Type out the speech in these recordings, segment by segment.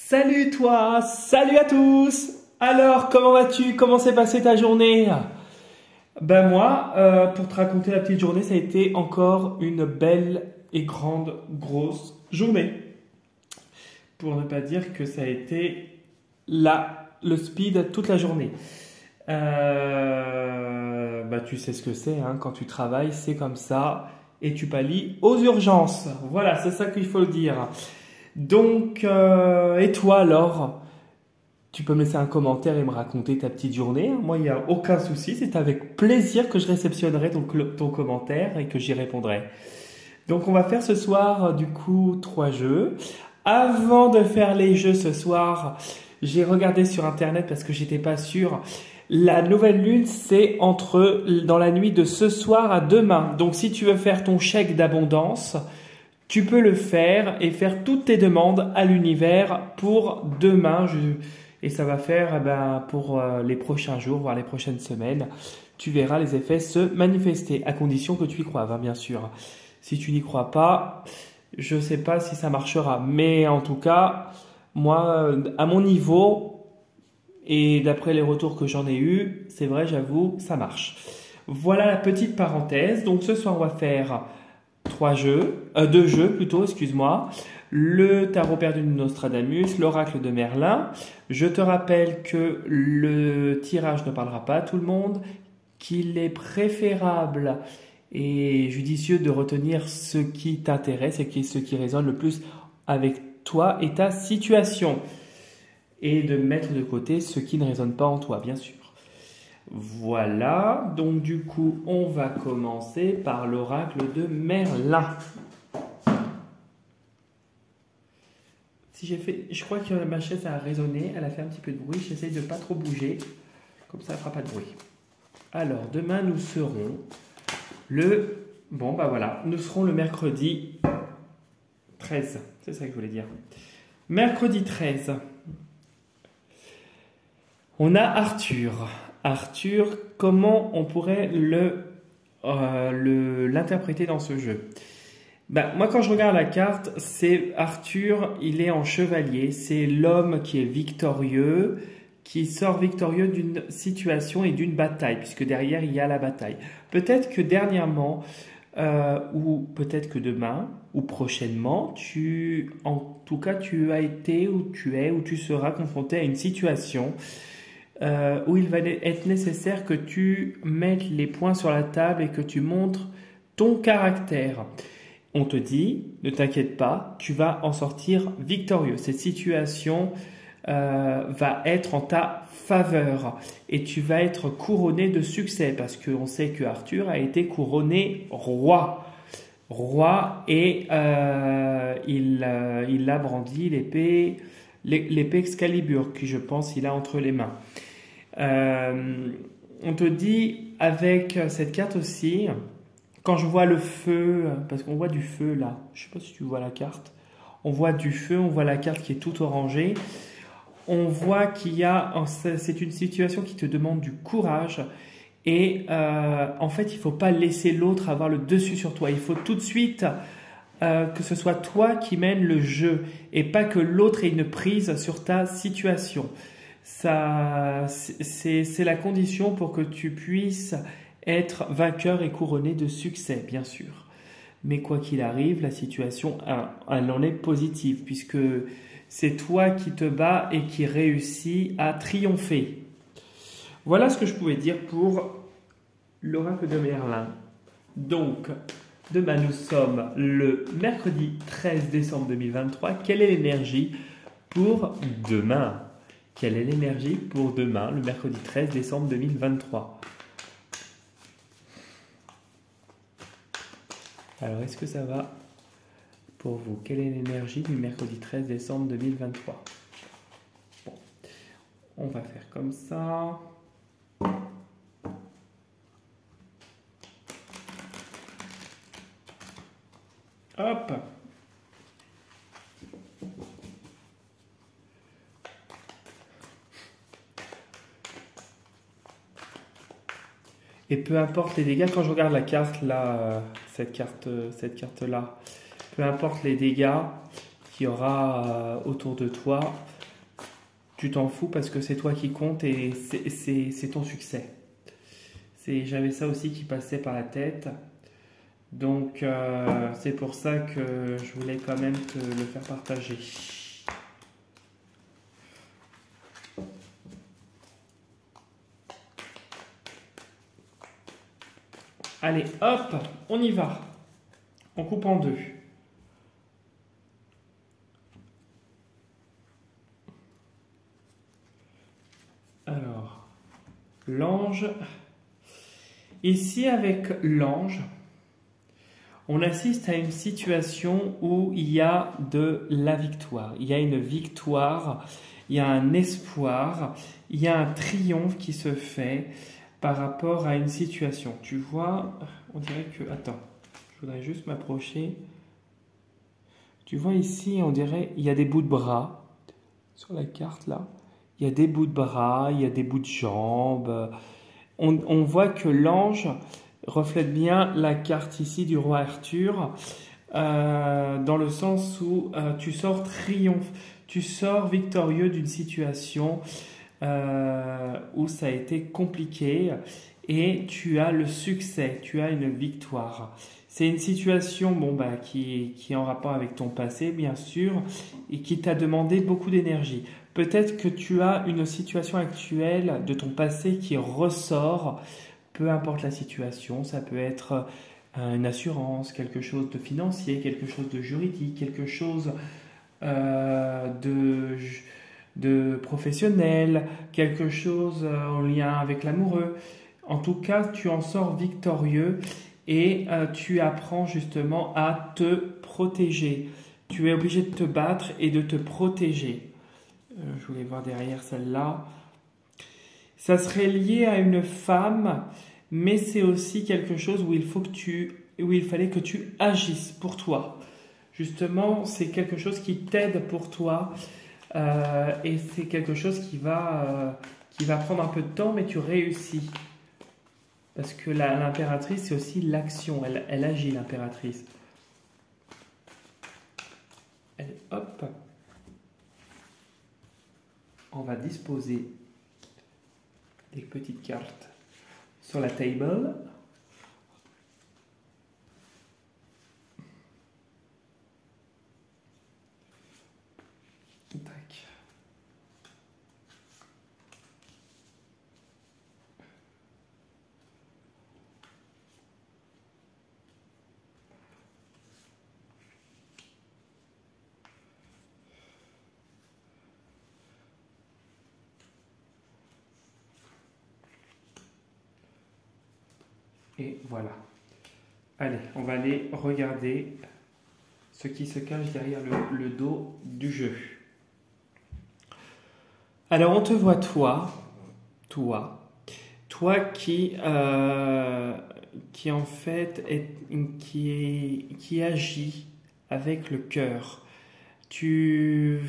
Salut toi, salut à tous. Alors, comment vas-tu? Comment s'est passée ta journée? Ben moi, pour te raconter la petite journée, ça a été encore une belle et grande, grosse journée. Pour ne pas dire que ça a été le speed toute la journée. Bah, tu sais ce que c'est, hein, quand tu travailles, c'est comme ça. Et tu pallies aux urgences. Voilà, c'est ça qu'il faut le dire. Donc, et toi alors? Tu peux me laisser un commentaire et me raconter ta petite journée. Moi, il n'y a aucun souci. C'est avec plaisir que je réceptionnerai ton commentaire et que j'y répondrai. Donc, on va faire ce soir, du coup, 3 jeux. Avant de faire les jeux ce soir, j'ai regardé sur Internet parce que j'étais pas sûr. La nouvelle lune, c'est dans la nuit de ce soir à demain. Donc, si tu veux faire ton chèque d'abondance, tu peux le faire et faire toutes tes demandes à l'univers pour demain. Et ça va faire pour les prochains jours, voire les prochaines semaines. Tu verras les effets se manifester, à condition que tu y croives, hein, bien sûr. Si tu n'y crois pas, je ne sais pas si ça marchera. Mais en tout cas, moi, à mon niveau, et d'après les retours que j'en ai eus, c'est vrai, j'avoue, ça marche. Voilà la petite parenthèse. Donc ce soir, on va faire 2 jeux plutôt, excuse-moi. Le tarot perdu de Nostradamus, l'oracle de Merlin. Je te rappelle que le tirage ne parlera pas à tout le monde, qu'il est préférable et judicieux de retenir ce qui t'intéresse et ce qui résonne le plus avec toi et ta situation. Et de mettre de côté ce qui ne résonne pas en toi, bien sûr. Voilà, donc du coup, on va commencer par l'oracle de Merlin. Je crois que ma chaise a résonné, elle a fait un petit peu de bruit, j'essaye de ne pas trop bouger, comme ça elle ne fera pas de bruit. Alors, demain nous serons nous serons le mercredi 13, c'est ça que je voulais dire. Mercredi 13. On a Arthur. Arthur, comment on pourrait l'interpréter dans ce jeu? Moi, quand je regarde la carte, c'est Arthur, il est en chevalier. C'est l'homme qui est victorieux, qui sort victorieux d'une situation et d'une bataille, puisque derrière, il y a la bataille. Peut-être que dernièrement, ou peut-être que demain, ou prochainement, tu as été, ou tu es, ou tu seras confronté à une situation où il va être nécessaire que tu mettes les points sur la table et que tu montres ton caractère. On te dit, ne t'inquiète pas, tu vas en sortir victorieux. Cette situation va être en ta faveur et tu vas être couronné de succès parce qu'on sait que Arthur a été couronné roi. Et il a brandi l'épée Excalibur, qui je pense il a entre les mains. On te dit avec cette carte aussi, quand je vois le feu, parce qu'on voit du feu là, je ne sais pas si tu vois la carte, on voit du feu, on voit la carte qui est toute orangée, on voit c'est une situation qui te demande du courage et en fait il ne faut pas laisser l'autre avoir le dessus sur toi, il faut tout de suite que ce soit toi qui mène le jeu et pas que l'autre ait une prise sur ta situation. C'est la condition pour que tu puisses être vainqueur et couronné de succès, bien sûr. Mais quoi qu'il arrive, la situation, elle en est positive, puisque c'est toi qui te bats et qui réussis à triompher. Voilà ce que je pouvais dire pour l'oracle de Merlin. Donc, demain, nous sommes le mercredi 13 décembre 2023. Quelle est l'énergie pour demain? Quelle est l'énergie pour demain, le mercredi 13 décembre 2023? Alors, est-ce que ça va pour vous? Quelle est l'énergie du mercredi 13 décembre 2023? Bon, on va faire comme ça. Hop! Et peu importe les dégâts, quand je regarde la carte là, cette carte là, peu importe les dégâts qu'il y aura autour de toi, tu t'en fous parce que c'est toi qui compte et c'est ton succès. J'avais ça aussi qui passait par la tête. Donc, c'est pour ça que je voulais quand même te le faire partager. Allez, hop, on y va. On coupe en deux. Alors, l'ange. Ici, avec l'ange, on assiste à une situation où il y a de la victoire. Il y a une victoire, il y a un espoir, il y a un triomphe qui se fait par rapport à une situation. Tu vois, on dirait que... Attends, je voudrais juste m'approcher. Tu vois ici, on dirait, il y a des bouts de bras sur la carte là. Il y a des bouts de bras, il y a des bouts de jambes. On voit que l'ange reflète bien la carte ici du roi Arthur, dans le sens où tu sors triomphe, tu sors victorieux d'une situation où ça a été compliqué et tu as le succès, tu as une victoire. C'est une situation qui est en rapport avec ton passé, bien sûr, et qui t'a demandé beaucoup d'énergie. Peut-être que tu as une situation actuelle de ton passé qui ressort, peu importe la situation, ça peut être une assurance, quelque chose de financier, quelque chose de juridique, quelque chose de professionnel, quelque chose en lien avec l'amoureux. En tout cas, tu en sors victorieux et tu apprends justement à te protéger. Tu es obligé de te battre et de te protéger. Je voulais voir derrière celle-là. Ça serait lié à une femme, mais c'est aussi quelque chose où il fallait que tu agisses pour toi. Justement, c'est quelque chose qui t'aide pour toi et c'est quelque chose qui va prendre un peu de temps, mais tu réussis. Parce que l'impératrice, c'est aussi l'action. Elle agit, l'impératrice. Hop. On va disposer des petites cartes sur la table. Tac. Et voilà. Allez, on va aller regarder ce qui se cache derrière le dos du jeu. Alors, on te voit toi qui en fait qui agit avec le cœur. Tu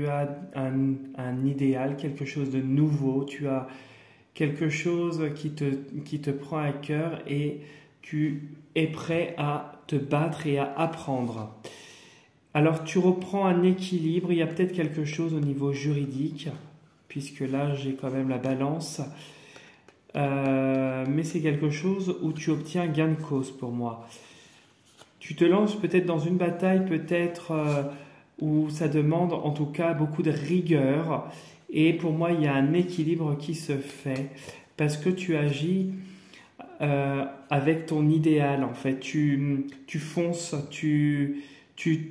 as un idéal, quelque chose de nouveau, tu as quelque chose qui te prend à cœur et tu es prêt à te battre et à apprendre. Alors tu reprends un équilibre, il y a peut-être quelque chose au niveau juridique, puisque là j'ai quand même la balance, mais c'est quelque chose où tu obtiens gain de cause pour moi. Tu te lances peut-être dans une bataille, peut-être où ça demande en tout cas beaucoup de rigueur. Et pour moi, il y a un équilibre qui se fait parce que tu agis avec ton idéal. En fait, tu fonces, tu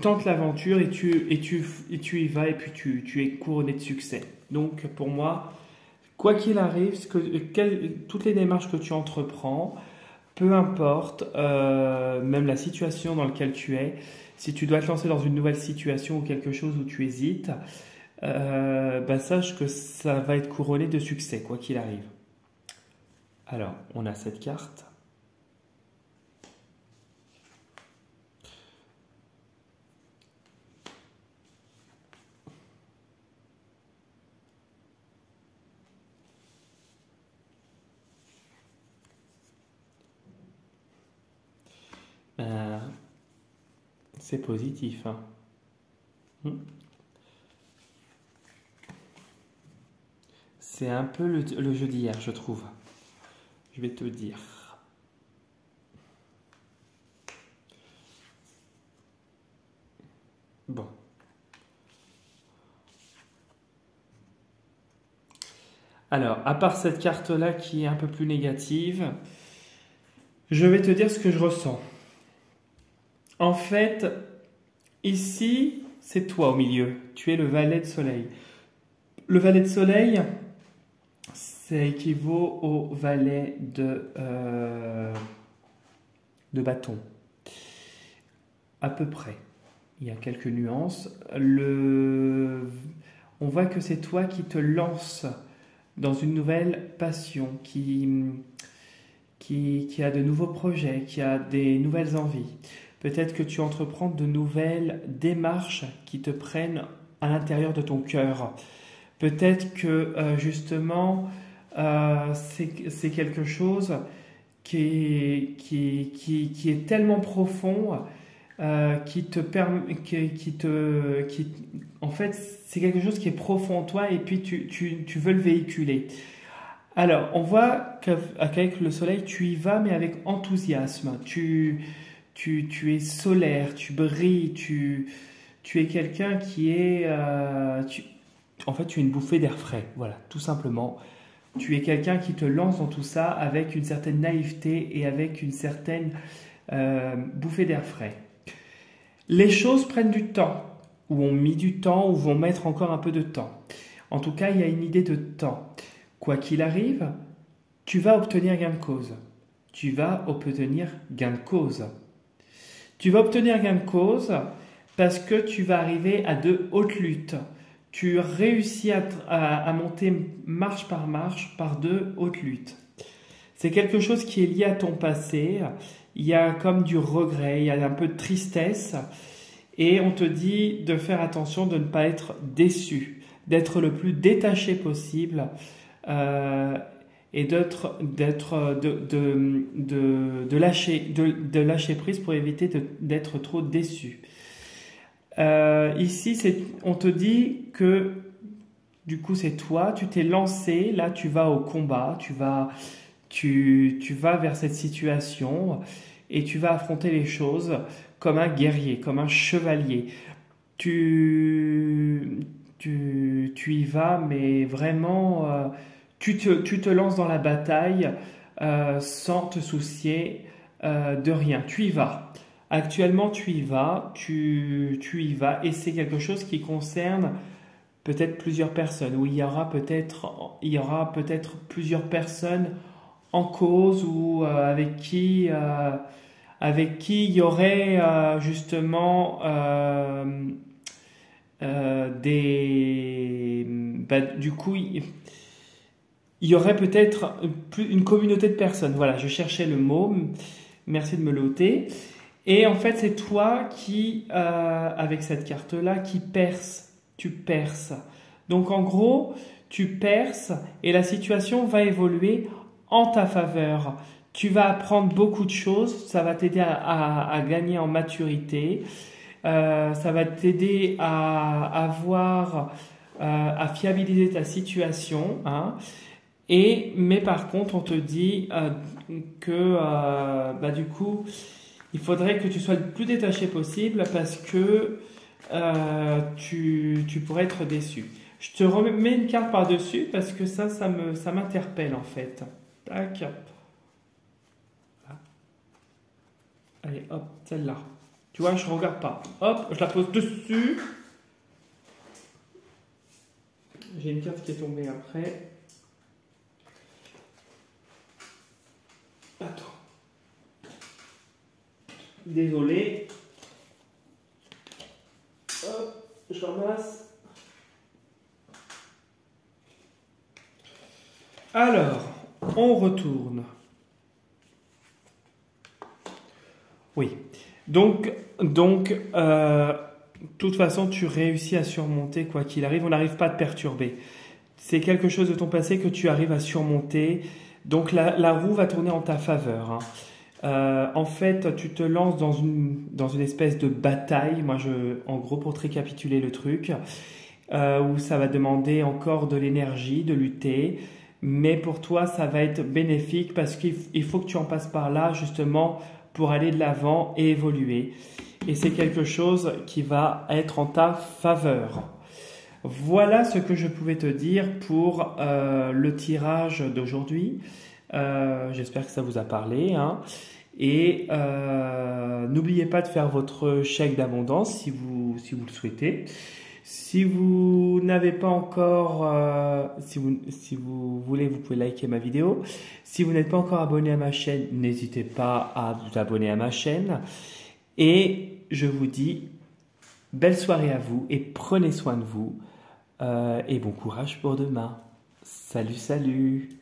tentes l'aventure et tu y vas et puis tu es couronné de succès. Donc pour moi, quoi qu'il arrive, toutes les démarches que tu entreprends, peu importe, même la situation dans laquelle tu es, si tu dois te lancer dans une nouvelle situation ou quelque chose où tu hésites, sache que ça va être couronné de succès, quoi qu'il arrive. Alors, on a cette carte. C'est positif, hein. C'est un peu le jeu d'hier, je trouve. Je vais te dire. Bon. Alors, à part cette carte-là qui est un peu plus négative, je vais te dire ce que je ressens. En fait, ici, c'est toi au milieu. Tu es le valet de soleil. Le valet de soleil, ça équivaut au valet de bâton. À peu près. Il y a quelques nuances. On voit que c'est toi qui te lances dans une nouvelle passion, qui a de nouveaux projets, qui a des nouvelles envies. Peut-être que tu entreprends de nouvelles démarches qui te prennent à l'intérieur de ton cœur. Peut-être que justement, c'est quelque chose qui est tellement profond, en fait, c'est quelque chose qui est profond en toi et puis tu veux le véhiculer. Alors, on voit qu'avec le soleil, tu y vas, mais avec enthousiasme. Tu es solaire, tu brilles, tu es quelqu'un qui est... en fait, tu es une bouffée d'air frais, voilà, tout simplement. Tu es quelqu'un qui te lance dans tout ça avec une certaine naïveté et avec une certaine bouffée d'air frais. Les choses prennent du temps, ou ont mis du temps, ou vont mettre encore un peu de temps. En tout cas, il y a une idée de temps. Quoi qu'il arrive, tu vas obtenir gain de cause. Tu vas obtenir gain de cause. Tu vas obtenir gain de cause parce que tu vas arriver à de hautes luttes. Tu réussis à monter marche par de hautes luttes. C'est quelque chose qui est lié à ton passé. Il y a comme du regret, il y a un peu de tristesse. Et on te dit de faire attention de ne pas être déçu, d'être le plus détaché possible et de lâcher prise pour éviter d'être trop déçu. Ici, on te dit que du coup c'est toi, tu t'es lancé, là tu vas au combat, tu vas vers cette situation et tu vas affronter les choses comme un guerrier, comme un chevalier. Tu y vas, mais vraiment, tu te lances dans la bataille sans te soucier de rien. Tu y vas. Actuellement, tu y vas, tu y vas, et c'est quelque chose qui concerne peut-être plusieurs personnes, où il y aura peut-être plusieurs personnes en cause ou avec qui il y aurait justement du coup il y aurait peut-être une communauté de personnes. Voilà, je cherchais le mot. Merci de me l'ôter. Et en fait, c'est toi qui, avec cette carte-là, qui perce. Tu perces. Donc en gros, tu perces et la situation va évoluer en ta faveur. Tu vas apprendre beaucoup de choses, ça va t'aider à gagner en maturité, ça va t'aider à fiabiliser ta situation, hein. Mais par contre, on te dit que du coup, il faudrait que tu sois le plus détaché possible parce que tu pourrais être déçu. Je te remets une carte par-dessus parce que ça m'interpelle en fait. Tac. Allez, hop, celle-là. Tu vois, je ne regarde pas. Hop, je la pose dessus. J'ai une carte qui est tombée après. Attends. Désolé. Hop, je ramasse. Alors, on retourne. Oui. Donc, de toute façon, tu réussis à surmonter quoi qu'il arrive. On n'arrive pas à te perturber. C'est quelque chose de ton passé que tu arrives à surmonter. Donc, la roue va tourner en ta faveur, hein. En fait, tu te lances dans une espèce de bataille. En gros, pour te récapituler le truc, où ça va demander encore de l'énergie, de lutter. Mais pour toi, ça va être bénéfique parce qu'il faut que tu en passes par là justement pour aller de l'avant et évoluer. Et c'est quelque chose qui va être en ta faveur. Voilà ce que je pouvais te dire pour le tirage d'aujourd'hui. J'espère que ça vous a parlé, hein. Et n'oubliez pas de faire votre chèque d'abondance si vous le souhaitez. Si vous n'avez pas encore, si vous voulez, vous pouvez liker ma vidéo. Si vous n'êtes pas encore abonné à ma chaîne, n'hésitez pas à vous abonner à ma chaîne. Et je vous dis belle soirée à vous et prenez soin de vous. Et bon courage pour demain. Salut, salut!